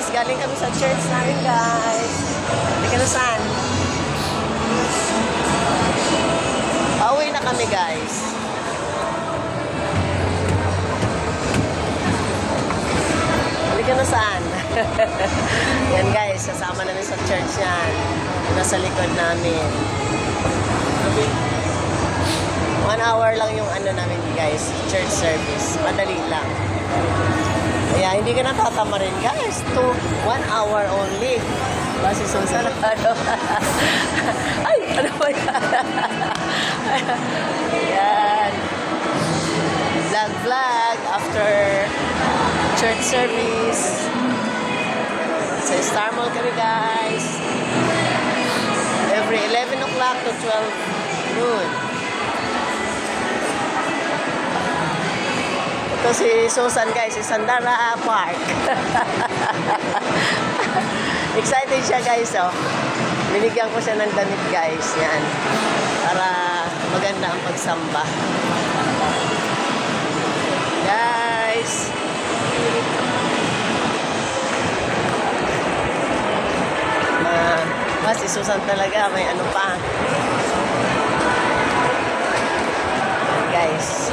guys, galing kami sa church namin guys. Hindi ka na saan? Pauwi na kami guys. Hindi ka na saan? Yan guys, kasama namin sa church yan. Nasa likod namin. 1 hour lang yung ano namin guys, church service. Madali lang. Kaya hindi ka natatama rin guys. 1 hour only. Basi Susan, ano? Ay, ano ba yan? Yan. Vlog after church service. Sa Star Mall kami guys. Every 11 o'clock to 12 noon. Ito si Susan guys, si Sandara Park. Excited siya guys, oh. Binigyan ko siya ng damit guys, yan. Para maganda ang pagsamba. Guys. Si Susan talaga, may ano pa. Guys.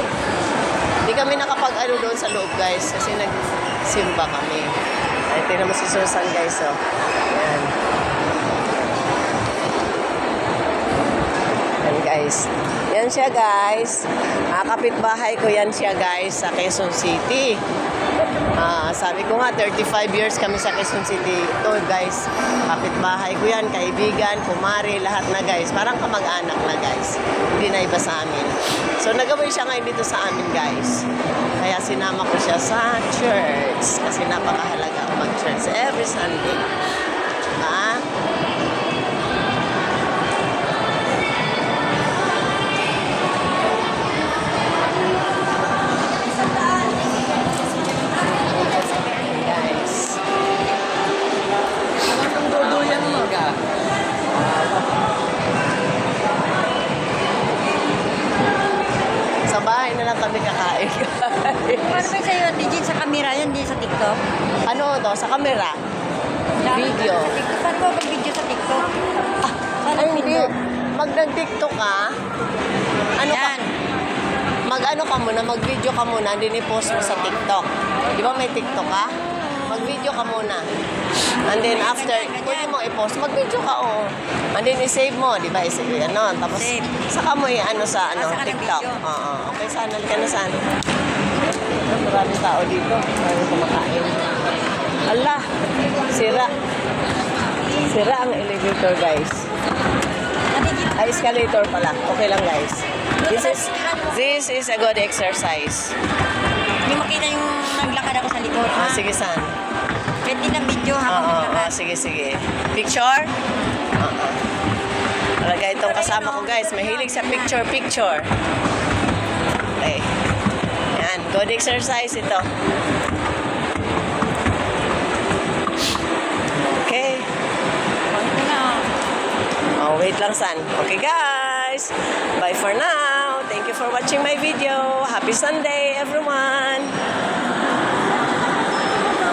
Hindi kami nakapag-ano doon sa loob guys kasi nagsimba kami. Ay, tingnan mo si Susan guys, oh. Yan. Yan guys. Yan siya guys. Kapitbahay ko yan siya guys sa Quezon City. Sabi ko nga, 35 years kami sa Quezon City. Ito guys, kapitbahay ko yan, kaibigan, kumari, lahat na guys. Parang kamag-anak na guys. Hindi na iba sa amin. So nagawin siya ngayon dito sa amin guys. Kaya sinama ko siya sa church. Kasi napakahalaga mag-church every Sunday. Sa bahay na lang kami kakain. Paano ba sa'yo, Digit, sa camera yan, di sa TikTok? Ano to? Sa camera? Video. Sa TikTok. Paano ba mag-video sa TikTok? Ay, hindi. Mag-TikTok ka. Ano ka? Mag-ano ka muna, mag-video ka muna, hindi i-post mo sa TikTok. Di ba may TikTok ka? Mag-video ka muna. And then after, pwede mo i-post, mag-video ka, oh. And then i-save mo, di ba? I-save, ano. Tapos, saka mo i-ano sa ano, TikTok. Oo. Okay, sana ka na sana. Maraming tao dito. Maraming kumakain. Allah, sira. Sira ang elevator, guys. Ay, escalator pala. Okay lang, guys. This is a good exercise. Hindi makita yung naglakad ako sa likod. Sige, saan? Pwede na video habang naglakad. Sige. Picture? Talaga itong kasama ko, guys. Mahilig sa picture. Okay. Yan. Good exercise ito. Okay. Wait lang, San. Okay, guys. Bye for now. Thank you for watching my video. Happy Sunday, everyone.